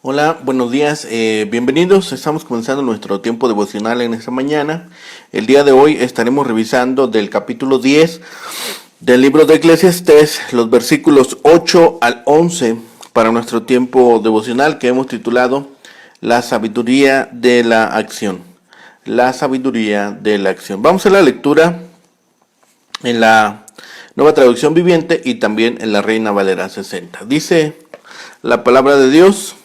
Hola, buenos días, bienvenidos. Estamos comenzando nuestro tiempo devocional en esta mañana. El día de hoy estaremos revisando del capítulo 10 del libro de Eclesiastés, los versículos 8 al 11 para nuestro tiempo devocional que hemos titulado La sabiduría de la acción. La sabiduría de la acción. Vamos a la lectura en la Nueva Traducción Viviente y también en la Reina Valera 60. Dice la palabra de Dios: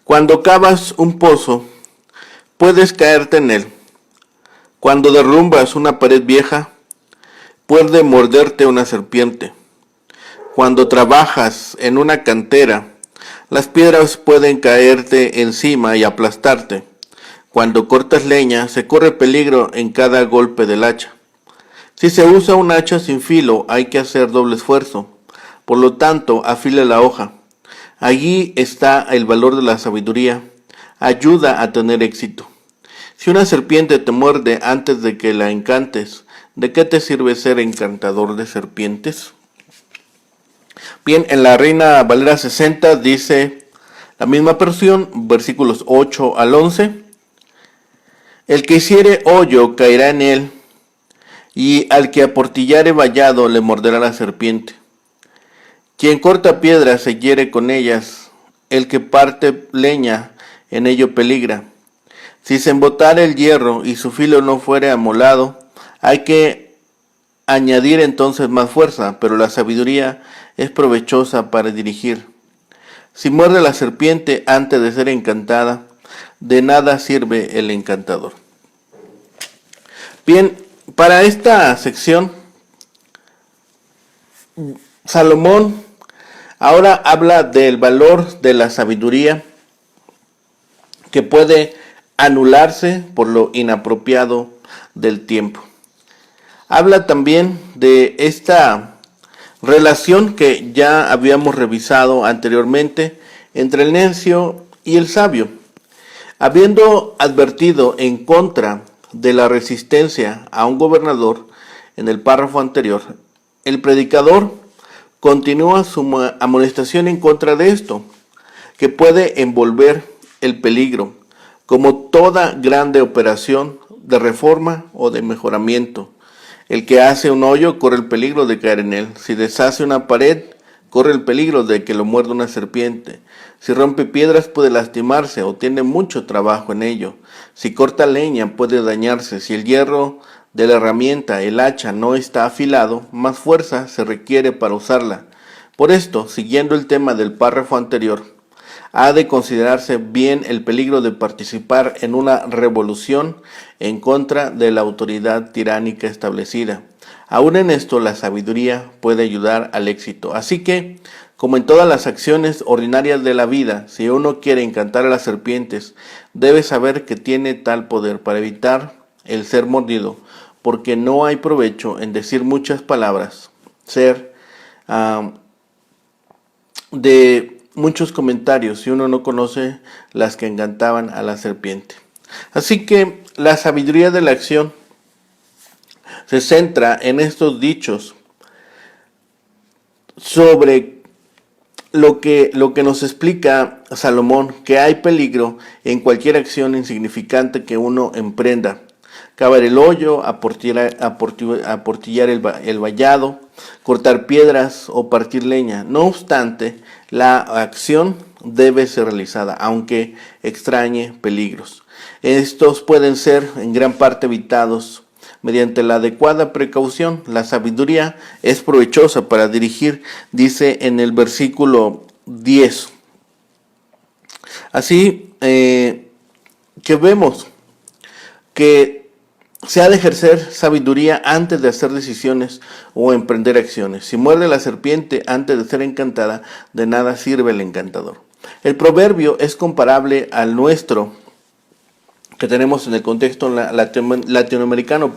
cuando cavas un pozo, puedes caerte en él. Cuando derrumbas una pared vieja, puede morderte una serpiente. Cuando trabajas en una cantera, las piedras pueden caerte encima y aplastarte. Cuando cortas leña, se corre peligro en cada golpe del hacha. Si se usa un hacha sin filo, hay que hacer doble esfuerzo. Por lo tanto, afila la hoja. Allí está el valor de la sabiduría. Ayuda a tener éxito. Si una serpiente te muerde antes de que la encantes, ¿de qué te sirve ser encantador de serpientes? Bien, en la Reina Valera 60 dice la misma porción, versículos 8 al 11. El que hiciere hoyo caerá en él, y al que aportillare vallado le morderá la serpiente. Quien corta piedras se hiere con ellas, el que parte leña en ello peligra. Si se embotare el hierro y su filo no fuere amolado, hay que añadir entonces más fuerza, pero la sabiduría es provechosa para dirigir. Si muerde la serpiente antes de ser encantada, de nada sirve el encantador. Bien, para esta sección, Salomón ahora habla del valor de la sabiduría que puede anularse por lo inapropiado del tiempo. Habla también de esta relación que ya habíamos revisado anteriormente entre el necio y el sabio. Habiendo advertido en contra de la resistencia a un gobernador en el párrafo anterior, el predicador continúa su amonestación en contra de esto, que puede envolver el peligro, como toda grande operación de reforma o de mejoramiento. El que hace un hoyo corre el peligro de caer en él. Si deshace una pared, corre el peligro de que lo muerda una serpiente. Si rompe piedras puede lastimarse o tiene mucho trabajo en ello. Si corta leña puede dañarse. Si el hierro de la herramienta, el hacha, no está afilado, más fuerza se requiere para usarla. Por esto, siguiendo el tema del párrafo anterior, ha de considerarse bien el peligro de participar en una revolución en contra de la autoridad tiránica establecida. Aún en esto, la sabiduría puede ayudar al éxito. Así que, como en todas las acciones ordinarias de la vida, si uno quiere encantar a las serpientes, debe saber que tiene tal poder para evitar el ser mordido, porque no hay provecho en decir muchas palabras, ser de muchos comentarios si uno no conoce las que encantaban a la serpiente. Así que la sabiduría de la acción se centra en estos dichos sobre lo que nos explica Salomón, que hay peligro en cualquier acción insignificante que uno emprenda. Cavar el hoyo, aportillar el vallado, cortar piedras o partir leña. No obstante, la acción debe ser realizada, aunque extrañe peligros. Estos pueden ser en gran parte evitados mediante la adecuada precaución. La sabiduría es provechosa para dirigir, dice en el versículo 10. Así que vemos que se ha de ejercer sabiduría antes de hacer decisiones o emprender acciones. Si muerde la serpiente antes de ser encantada, de nada sirve el encantador. El proverbio es comparable al nuestro, que tenemos en el contexto latinoamericano,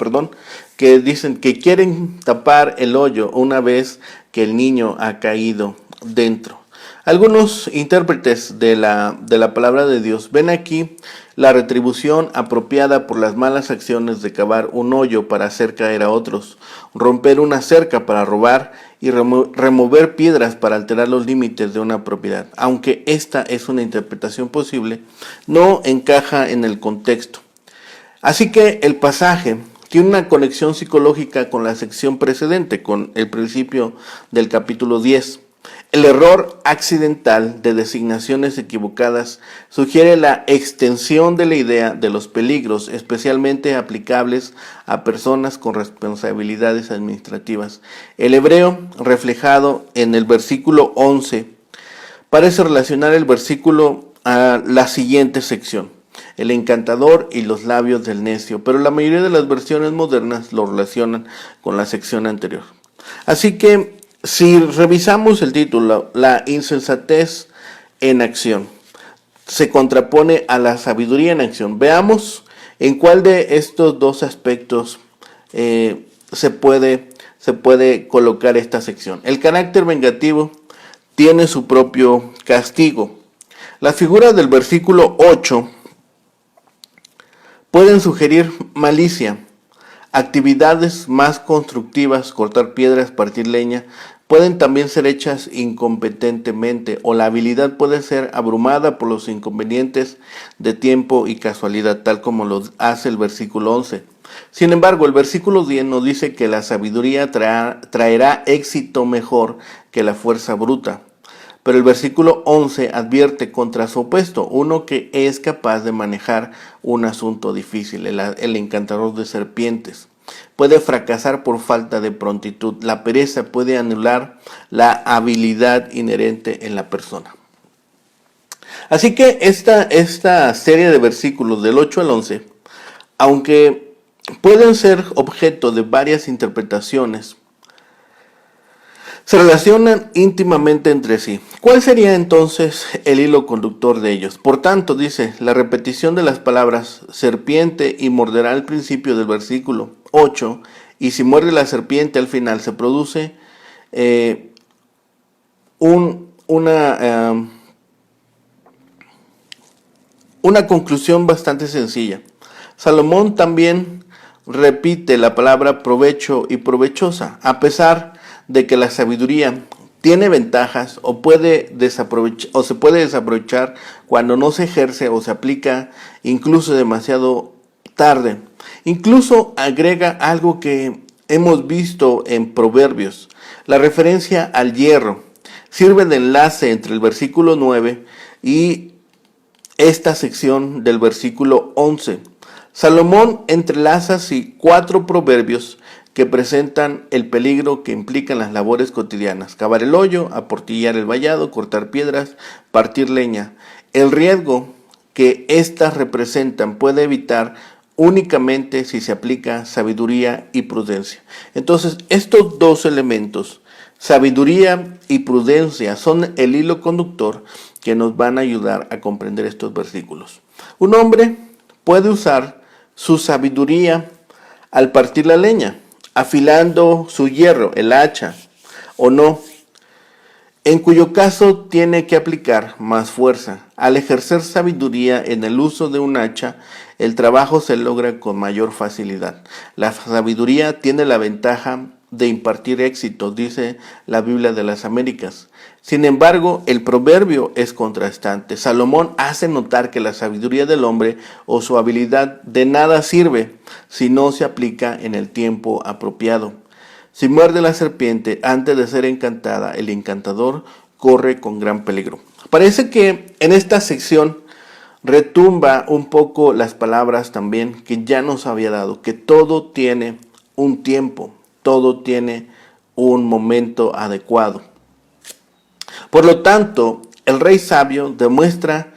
que dicen que quieren tapar el hoyo una vez que el niño ha caído dentro. Algunos intérpretes de la palabra de Dios ven aquí la retribución apropiada por las malas acciones de cavar un hoyo para hacer caer a otros, romper una cerca para robar y remover piedras para alterar los límites de una propiedad. Aunque esta es una interpretación posible, no encaja en el contexto. Así que el pasaje tiene una conexión psicológica con la sección precedente, con el principio del capítulo 10. El error accidental de designaciones equivocadas sugiere la extensión de la idea de los peligros, especialmente aplicables a personas con responsabilidades administrativas. El hebreo, reflejado en el versículo 11, parece relacionar el versículo a la siguiente sección: el encantador y los labios del necio, pero la mayoría de las versiones modernas lo relacionan con la sección anterior. Así que, si revisamos el título, la insensatez en acción se contrapone a la sabiduría en acción. Veamos en cuál de estos dos aspectos se puede colocar esta sección. El carácter vengativo tiene su propio castigo. Las figuras del versículo 8 pueden sugerir malicia. Actividades más constructivas, cortar piedras, partir leña, pueden también ser hechas incompetentemente, o la habilidad puede ser abrumada por los inconvenientes de tiempo y casualidad, tal como lo hace el versículo 11. Sin embargo, el versículo 10 nos dice que la sabiduría traerá éxito mejor que la fuerza bruta. Pero el versículo 11 advierte contra su opuesto, uno que es capaz de manejar un asunto difícil, el encantador de serpientes. Puede fracasar por falta de prontitud. La pereza puede anular la habilidad inherente en la persona. Así que esta serie de versículos del 8 al 11, aunque pueden ser objeto de varias interpretaciones, se relacionan íntimamente entre sí. ¿Cuál sería entonces el hilo conductor de ellos? Por tanto, dice, la repetición de las palabras serpiente y morderá al principio del versículo 8, y si muerde la serpiente al final, se produce una conclusión bastante sencilla. Salomón también repite la palabra provecho y provechosa, a pesar de que la sabiduría tiene ventajas o se puede desaprovechar cuando no se ejerce o se aplica incluso demasiado tarde. Incluso agrega algo que hemos visto en Proverbios. La referencia al hierro sirve de enlace entre el versículo 9 y esta sección del versículo 11. Salomón entrelaza así 4 proverbios que presentan el peligro que implican las labores cotidianas: cavar el hoyo, aportillar el vallado, cortar piedras, partir leña. El riesgo que éstas representan puede evitar únicamente si se aplica sabiduría y prudencia. Entonces, estos dos elementos, sabiduría y prudencia, son el hilo conductor que nos van a ayudar a comprender estos versículos. Un hombre puede usar su sabiduría al partir la leña, afilando su hierro, el hacha, o no, en cuyo caso tiene que aplicar más fuerza. Al ejercer sabiduría en el uso de un hacha, el trabajo se logra con mayor facilidad. La sabiduría tiene la ventaja de impartir éxito, dice la Biblia de las Américas. Sin embargo, el proverbio es contrastante. Salomón hace notar que la sabiduría del hombre o su habilidad de nada sirve si no se aplica en el tiempo apropiado. Si muerde la serpiente antes de ser encantada, el encantador corre con gran peligro. Parece que en esta sección retumba un poco las palabras también que ya nos había dado, que todo tiene un tiempo, todo tiene un momento adecuado. Por lo tanto, el rey sabio demuestra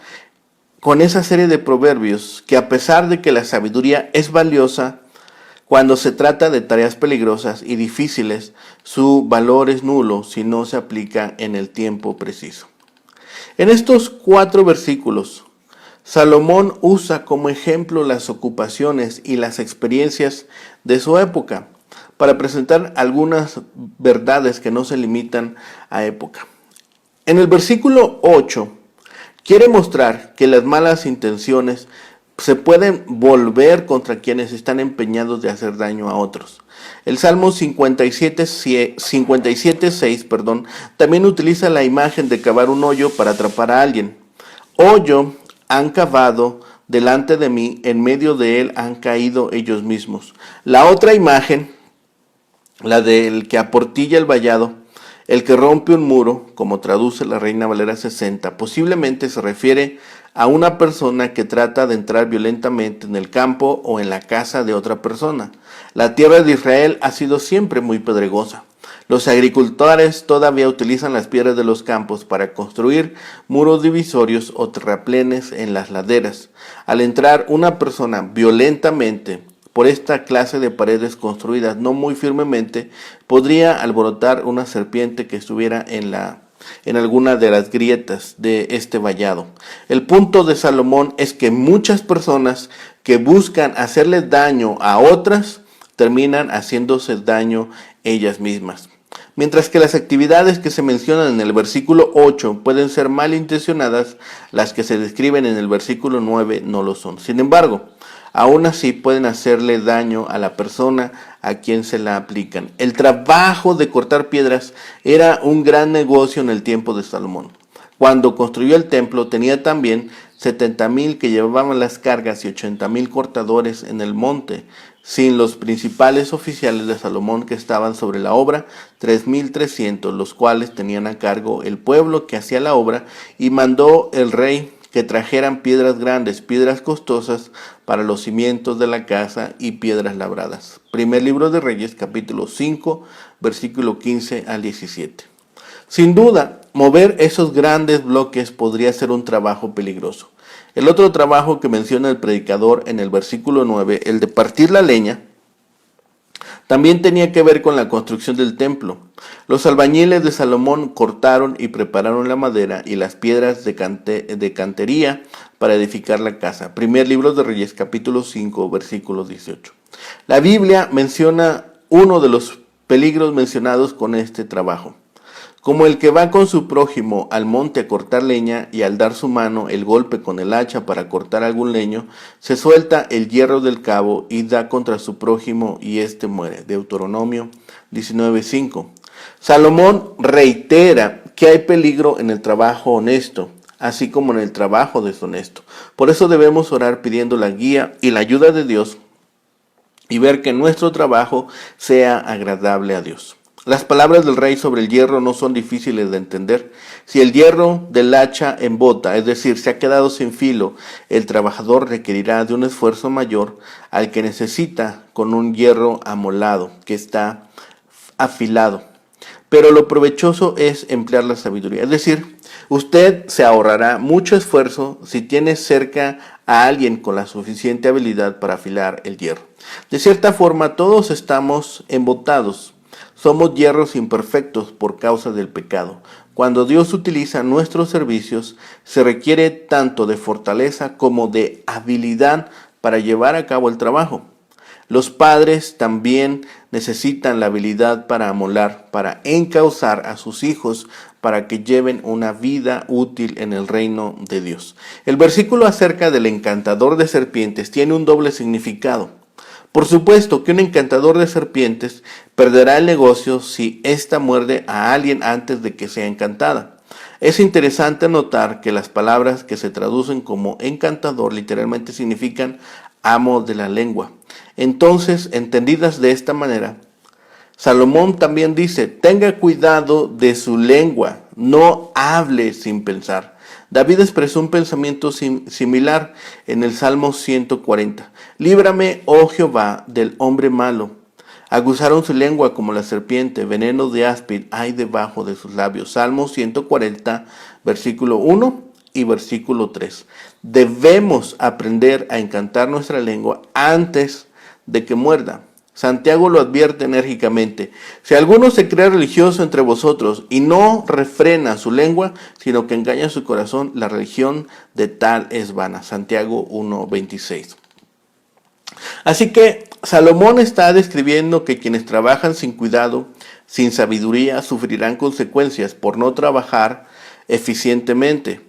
con esa serie de proverbios que, a pesar de que la sabiduría es valiosa, cuando se trata de tareas peligrosas y difíciles, su valor es nulo si no se aplica en el tiempo preciso. En estos 4 versículos, Salomón usa como ejemplo las ocupaciones y las experiencias de su época para presentar algunas verdades que no se limitan a época. En el versículo 8, quiere mostrar que las malas intenciones se pueden volver contra quienes están empeñados de hacer daño a otros. El Salmo 57:6, también utiliza la imagen de cavar un hoyo para atrapar a alguien. Hoyo han cavado delante de mí, en medio de él han caído ellos mismos. La otra imagen, la del que aportilla el vallado, el que rompe un muro, como traduce la Reina Valera 60, posiblemente se refiere a una persona que trata de entrar violentamente en el campo o en la casa de otra persona. La tierra de Israel ha sido siempre muy pedregosa. Los agricultores todavía utilizan las piedras de los campos para construir muros divisorios o terraplenes en las laderas. Al entrar una persona violentamente por esta clase de paredes construidas no muy firmemente, podría alborotar una serpiente que estuviera en alguna de las grietas de este vallado. El punto de Salomón es que muchas personas que buscan hacerle daño a otras terminan haciéndose daño ellas mismas. Mientras que las actividades que se mencionan en el versículo 8 pueden ser malintencionadas, las que se describen en el versículo 9 no lo son. Sin embargo, aún así pueden hacerle daño a la persona a quien se la aplican. El trabajo de cortar piedras era un gran negocio en el tiempo de Salomón. Cuando construyó el templo tenía también 70,000 que llevaban las cargas y 80,000 cortadores en el monte, sin los principales oficiales de Salomón que estaban sobre la obra, 3,300, los cuales tenían a cargo el pueblo que hacía la obra, y mandó el rey que trajeran piedras grandes, piedras costosas para los cimientos de la casa y piedras labradas. Primer libro de Reyes, capítulo 5, versículo 15 al 17. Sin duda, mover esos grandes bloques podría ser un trabajo peligroso. El otro trabajo que menciona el predicador en el versículo 9, el de partir la leña, también tenía que ver con la construcción del templo. Los albañiles de Salomón cortaron y prepararon la madera y las piedras de cantería para edificar la casa. Primer libro de Reyes, capítulo 5, versículo 18. La Biblia menciona uno de los peligros mencionados con este trabajo. Como el que va con su prójimo al monte a cortar leña y al dar su mano el golpe con el hacha para cortar algún leño, se suelta el hierro del cabo y da contra su prójimo y éste muere. Deuteronomio 19:5. Salomón reitera que hay peligro en el trabajo honesto, así como en el trabajo deshonesto. Por eso debemos orar pidiendo la guía y la ayuda de Dios y ver que nuestro trabajo sea agradable a Dios. Las palabras del rey sobre el hierro no son difíciles de entender. Si el hierro del hacha embota, es decir, se ha quedado sin filo, el trabajador requerirá de un esfuerzo mayor al que necesita con un hierro amolado, que está afilado. Pero lo provechoso es emplear la sabiduría. Es decir, usted se ahorrará mucho esfuerzo si tiene cerca a alguien con la suficiente habilidad para afilar el hierro. De cierta forma, todos estamos embotados. Somos hierros imperfectos por causa del pecado. Cuando Dios utiliza nuestros servicios, se requiere tanto de fortaleza como de habilidad para llevar a cabo el trabajo. Los padres también necesitan la habilidad para amolar, para encauzar a sus hijos para que lleven una vida útil en el reino de Dios. El versículo acerca del encantador de serpientes tiene un doble significado. Por supuesto que un encantador de serpientes perderá el negocio si ésta muerde a alguien antes de que sea encantada. Es interesante notar que las palabras que se traducen como encantador literalmente significan amo de la lengua. Entonces, entendidas de esta manera, Salomón también dice, tenga cuidado de su lengua, no hable sin pensar. David expresó un pensamiento similar en el Salmo 140. Líbrame, oh Jehová, del hombre malo. Aguzaron su lengua como la serpiente, veneno de áspid hay debajo de sus labios. Salmo 140, versículo 1 y versículo 3. Debemos aprender a encantar nuestra lengua antes de que muerda. Santiago lo advierte enérgicamente. Si alguno se cree religioso entre vosotros y no refrena su lengua, sino que engaña su corazón, la religión de tal es vana. Santiago 1:26. Así que Salomón está describiendo que quienes trabajan sin cuidado, sin sabiduría, sufrirán consecuencias por no trabajar eficientemente.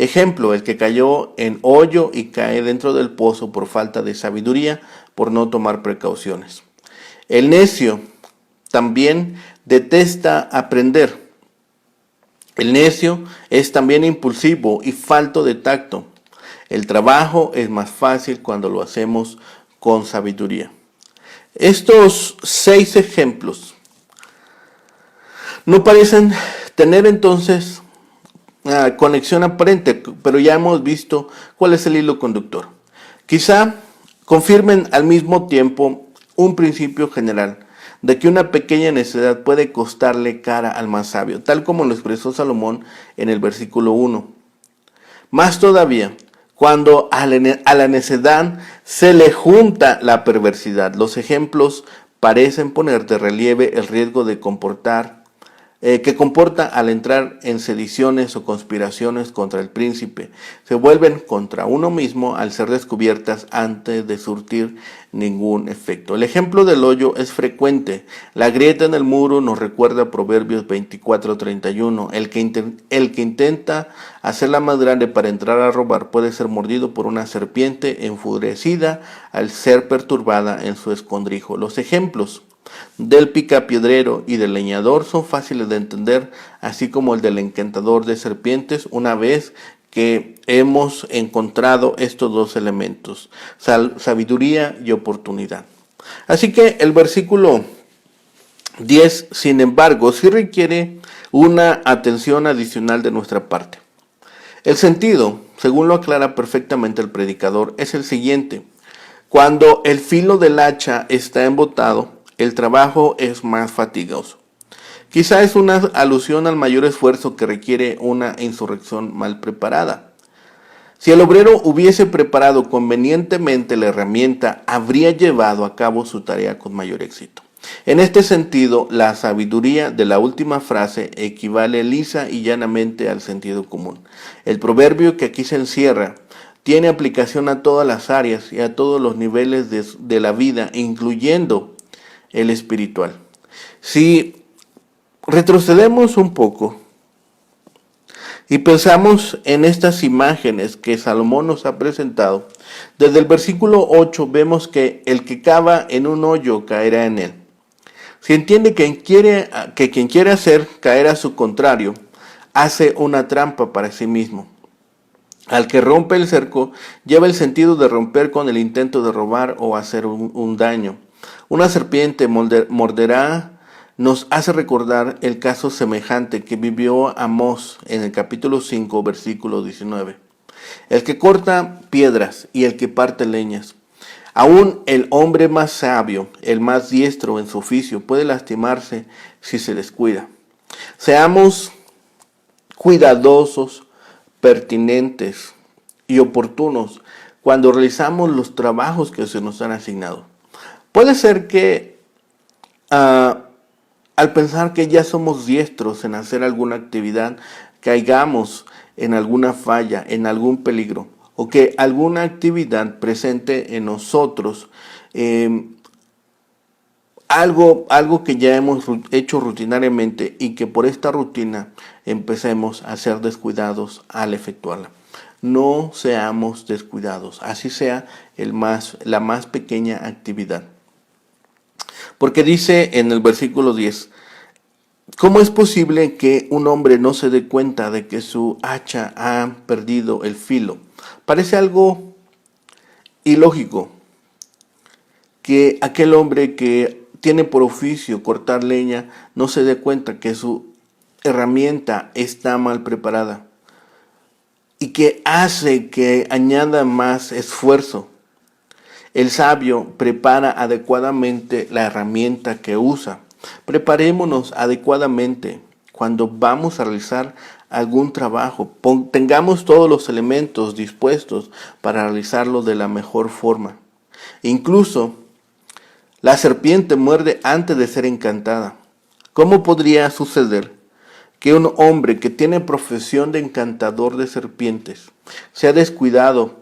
Ejemplo, el que cayó en hoyo y cae dentro del pozo por falta de sabiduría, por no tomar precauciones. El necio también detesta aprender. El necio es también impulsivo y falto de tacto. El trabajo es más fácil cuando lo hacemos con sabiduría. Estos 6 ejemplos no parecen tener entonces conexión aparente, pero ya hemos visto cuál es el hilo conductor. Quizá confirmen al mismo tiempo un principio general de que una pequeña necedad puede costarle cara al más sabio, tal como lo expresó Salomón en el versículo 1. Más todavía, cuando a la necedad se le junta la perversidad. Los ejemplos parecen poner de relieve el riesgo de que comporta al entrar en sediciones o conspiraciones contra el príncipe. Se vuelven contra uno mismo al ser descubiertas antes de surtir ningún efecto. El ejemplo del hoyo es frecuente. La grieta en el muro nos recuerda Proverbios 24:31. El que intenta hacerla más grande para entrar a robar puede ser mordido por una serpiente enfurecida al ser perturbada en su escondrijo. Los ejemplos del picapiedrero y del leñador son fáciles de entender, así como el del encantador de serpientes, una vez que hemos encontrado estos dos elementos, sabiduría y oportunidad. Así que el versículo 10, sin embargo, sí requiere una atención adicional de nuestra parte. El sentido, según lo aclara perfectamente el predicador, es el siguiente: cuando el filo del hacha está embotado, el trabajo es más fatigoso. Quizá es una alusión al mayor esfuerzo que requiere una insurrección mal preparada. Si el obrero hubiese preparado convenientemente la herramienta, habría llevado a cabo su tarea con mayor éxito. En este sentido, la sabiduría de la última frase equivale lisa y llanamente al sentido común. El proverbio que aquí se encierra tiene aplicación a todas las áreas y a todos los niveles de la vida, incluyendo el espiritual. Si retrocedemos un poco y pensamos en estas imágenes que Salomón nos ha presentado, desde el versículo 8 vemos que el que cava en un hoyo caerá en él. Se entiende que quien quiere hacer caer a su contrario hace una trampa para sí mismo. Al que rompe el cerco lleva el sentido de romper con el intento de robar o hacer un daño. Una serpiente morderá nos hace recordar el caso semejante que vivió Amós en el capítulo 5, versículo 19. El que corta piedras y el que parte leñas. Aún el hombre más sabio, el más diestro en su oficio, puede lastimarse si se descuida. Seamos cuidadosos, pertinentes y oportunos cuando realizamos los trabajos que se nos han asignado. Puede ser que al pensar que ya somos diestros en hacer alguna actividad, caigamos en alguna falla, en algún peligro, o que alguna actividad presente en nosotros algo que ya hemos hecho rutinariamente y que por esta rutina empecemos a ser descuidados al efectuarla. No seamos descuidados, así sea la más pequeña actividad. Porque dice en el versículo 10, ¿cómo es posible que un hombre no se dé cuenta de que su hacha ha perdido el filo? Parece algo ilógico que aquel hombre que tiene por oficio cortar leña no se dé cuenta que su herramienta está mal preparada y que hace que añada más esfuerzo. El sabio prepara adecuadamente la herramienta que usa. Preparémonos adecuadamente cuando vamos a realizar algún trabajo. Tengamos todos los elementos dispuestos para realizarlo de la mejor forma. Incluso la serpiente muerde antes de ser encantada. ¿Cómo podría suceder que un hombre que tiene profesión de encantador de serpientes sea descuidado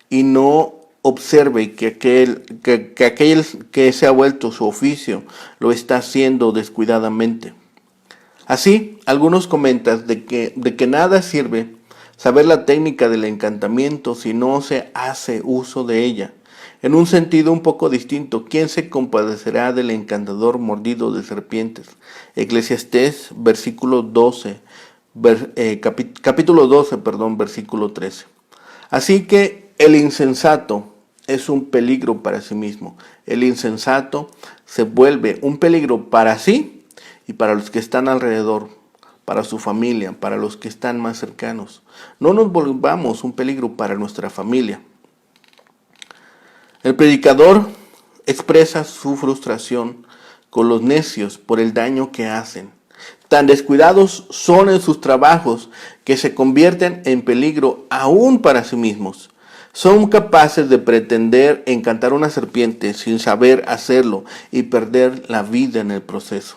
y no observe que aquel que se ha vuelto su oficio lo está haciendo descuidadamente? Así, algunos comentan de que nada sirve saber la técnica del encantamiento si no se hace uso de ella. En un sentido un poco distinto, ¿quién se compadecerá del encantador mordido de serpientes? Eclesiastés, versículo 12, capítulo 12, versículo 13. Así que el insensato es un peligro para sí mismo. El insensato se vuelve un peligro para sí y para los que están alrededor, para su familia, para los que están más cercanos. No nos volvamos un peligro para nuestra familia. El predicador expresa su frustración con los necios por el daño que hacen. Tan descuidados son en sus trabajos que se convierten en peligro aún para sí mismos. Son capaces de pretender encantar una serpiente sin saber hacerlo y perder la vida en el proceso.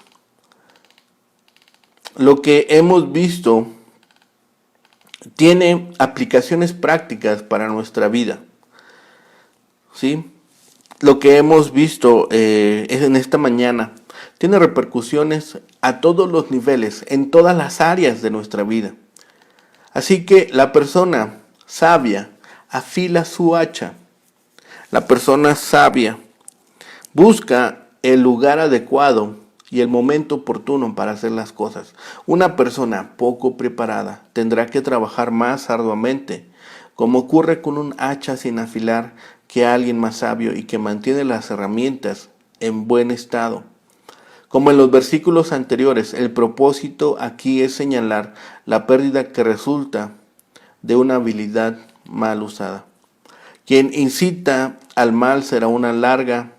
Lo que hemos visto tiene aplicaciones prácticas para nuestra vida. ¿Sí? Lo que hemos visto en esta mañana tiene repercusiones a todos los niveles, en todas las áreas de nuestra vida. Así que la persona sabia afila su hacha. La persona sabia busca el lugar adecuado y el momento oportuno para hacer las cosas. Una persona poco preparada tendrá que trabajar más arduamente, como ocurre con un hacha sin afilar, que alguien más sabio y que mantiene las herramientas en buen estado. Como en los versículos anteriores, el propósito aquí es señalar la pérdida que resulta de una habilidad mal usada. Quien incita al mal será a la larga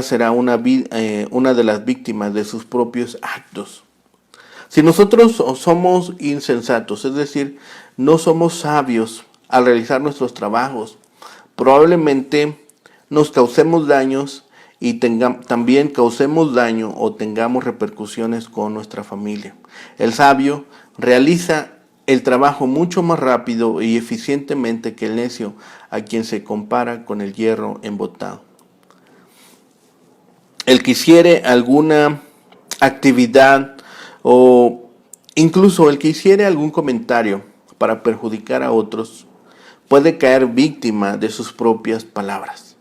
será una de las víctimas de sus propios actos. Si nosotros somos insensatos, es decir, no somos sabios al realizar nuestros trabajos, probablemente nos causemos daños y también causemos daño o tengamos repercusiones con nuestra familia. El sabio realiza el trabajo mucho más rápido y eficientemente que el necio, a quien se compara con el hierro embotado. El que hiciere alguna actividad o incluso el que hiciere algún comentario para perjudicar a otros puede caer víctima de sus propias palabras.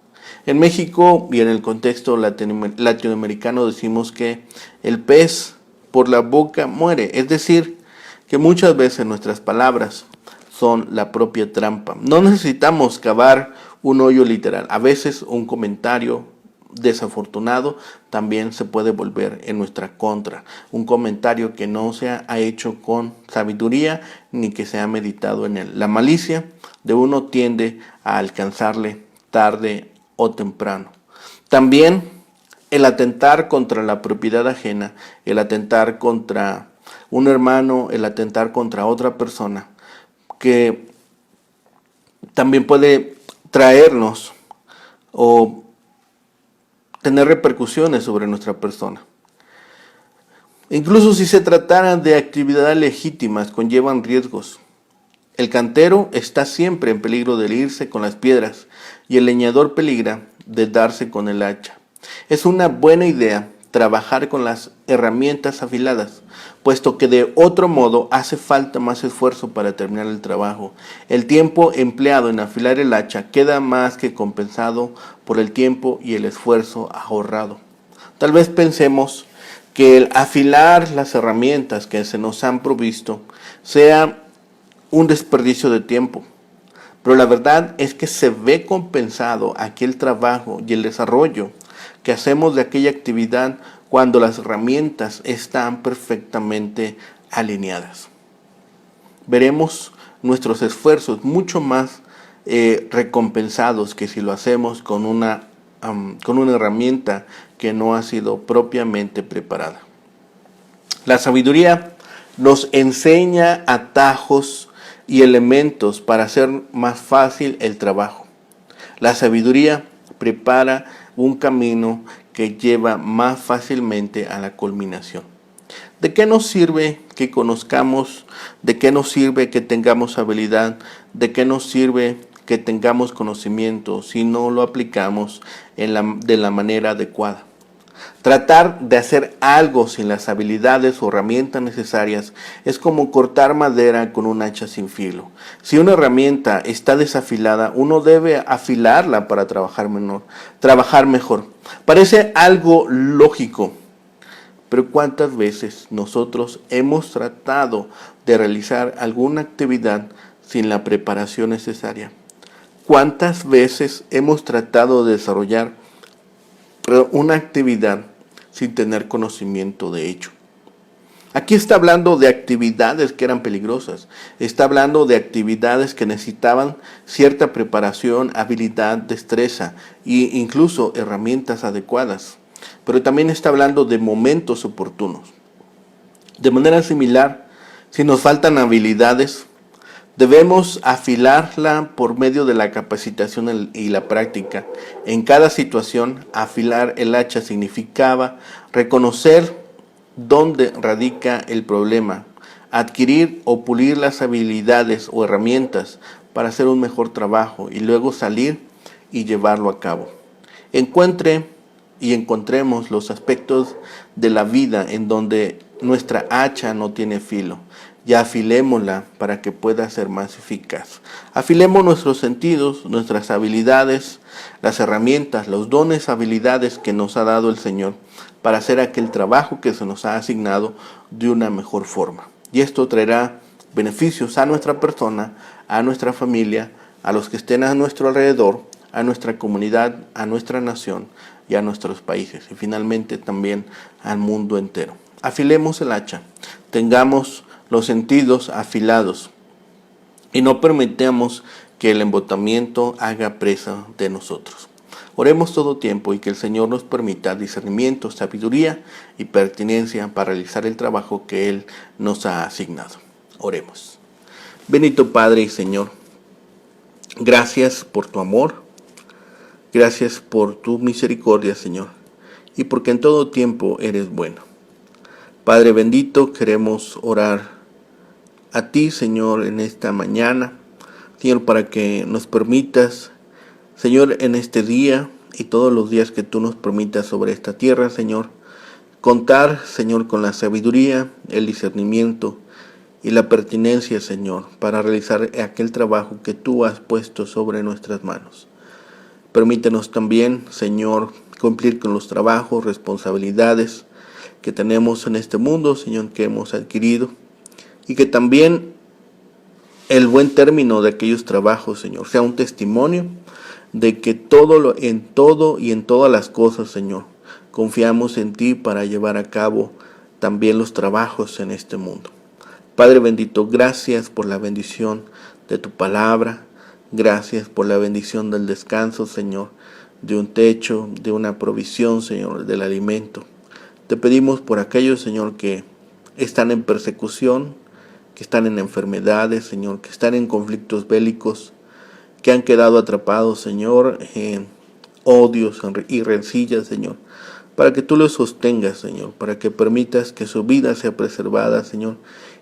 En México y en el contexto latinoamericano decimos que el pez por la boca muere, es decir, que muchas veces nuestras palabras son la propia trampa. No necesitamos cavar un hoyo literal, a veces un comentario desafortunado también se puede volver en nuestra contra. Un comentario que no se ha hecho con sabiduría ni que se ha meditado en él. La malicia de uno tiende a alcanzarle tarde o temprano. También el atentar contra la propiedad ajena, el atentar contra un hermano, el atentar contra otra persona, que también puede traernos o tener repercusiones sobre nuestra persona. Incluso si se trataran de actividades legítimas, conllevan riesgos. El cantero está siempre en peligro de herirse con las piedras y el leñador peligra de darse con el hacha. Es una buena idea trabajar con las herramientas afiladas, puesto que de otro modo hace falta más esfuerzo para terminar el trabajo. El tiempo empleado en afilar el hacha queda más que compensado por el tiempo y el esfuerzo ahorrado. Tal vez pensemos que el afilar las herramientas que se nos han provisto sea un desperdicio de tiempo, pero la verdad es que se ve compensado aquel trabajo y el desarrollo que hacemos de aquella actividad cuando las herramientas están perfectamente alineadas. Veremos nuestros esfuerzos mucho más recompensados que si lo hacemos con una herramienta que no ha sido propiamente preparada. La sabiduría nos enseña atajos y elementos para hacer más fácil el trabajo. La sabiduría prepara un camino que lleva más fácilmente a la culminación. ¿De qué nos sirve que conozcamos? ¿De qué nos sirve que tengamos habilidad? ¿De qué nos sirve que tengamos conocimiento si no lo aplicamos de la manera adecuada? Tratar de hacer algo sin las habilidades o herramientas necesarias es como cortar madera con un hacha sin filo. Si una herramienta está desafilada, uno debe afilarla para trabajar mejor. Parece algo lógico, pero ¿cuántas veces nosotros hemos tratado de realizar alguna actividad sin la preparación necesaria? ¿Cuántas veces hemos tratado de desarrollar una actividad sin tener conocimiento de ello? Aquí está hablando de actividades que eran peligrosas. Está hablando de actividades que necesitaban cierta preparación, habilidad, destreza e incluso herramientas adecuadas. Pero también está hablando de momentos oportunos. De manera similar, si nos faltan habilidades, debemos afilarla por medio de la capacitación y la práctica. En cada situación, afilar el hacha significaba reconocer dónde radica el problema, adquirir o pulir las habilidades o herramientas para hacer un mejor trabajo y luego salir y llevarlo a cabo. Encontremos los aspectos de la vida en donde nuestra hacha no tiene filo. Ya afilémosla para que pueda ser más eficaz. Afilemos nuestros sentidos, nuestras habilidades, las herramientas, los dones, habilidades que nos ha dado el Señor para hacer aquel trabajo que se nos ha asignado de una mejor forma. Y esto traerá beneficios a nuestra persona, a nuestra familia, a los que estén a nuestro alrededor, a nuestra comunidad, a nuestra nación y a nuestros países y finalmente también al mundo entero. Afilemos el hacha, tengamos los sentidos afilados y no permitamos que el embotamiento haga presa de nosotros. Oremos todo tiempo y que el Señor nos permita discernimiento, sabiduría y pertinencia para realizar el trabajo que Él nos ha asignado. Oremos. Bendito Padre y Señor, gracias por tu amor, gracias por tu misericordia, Señor, y porque en todo tiempo eres bueno. Padre bendito, queremos orar a ti, Señor, en esta mañana, Señor, para que nos permitas, Señor, en este día y todos los días que tú nos permitas sobre esta tierra, Señor, contar, Señor, con la sabiduría, el discernimiento y la pertinencia, Señor, para realizar aquel trabajo que tú has puesto sobre nuestras manos. Permítenos también, Señor, cumplir con los trabajos, responsabilidades que tenemos en este mundo, Señor, que hemos adquirido, y que también el buen término de aquellos trabajos, Señor, sea un testimonio de que en todo y en todas las cosas, Señor, confiamos en ti para llevar a cabo también los trabajos en este mundo. Padre bendito, gracias por la bendición de tu palabra, gracias por la bendición del descanso, Señor, de un techo, de una provisión, Señor, del alimento. Te pedimos por aquellos, Señor, que están en persecución, que están en enfermedades, Señor, que están en conflictos bélicos, que han quedado atrapados, Señor, en odios y rencillas, Señor, para que tú los sostengas, Señor, para que permitas que su vida sea preservada, Señor,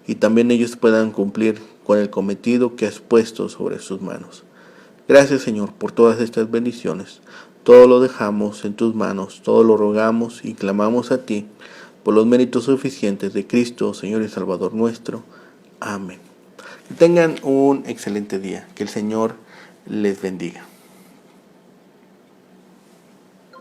y también ellos puedan cumplir con el cometido que has puesto sobre sus manos. Gracias, Señor, por todas estas bendiciones. Todo lo dejamos en tus manos, todo lo rogamos y clamamos a ti por los méritos suficientes de Cristo, Señor y Salvador nuestro. Amén. Que tengan un excelente día. Que el Señor les bendiga.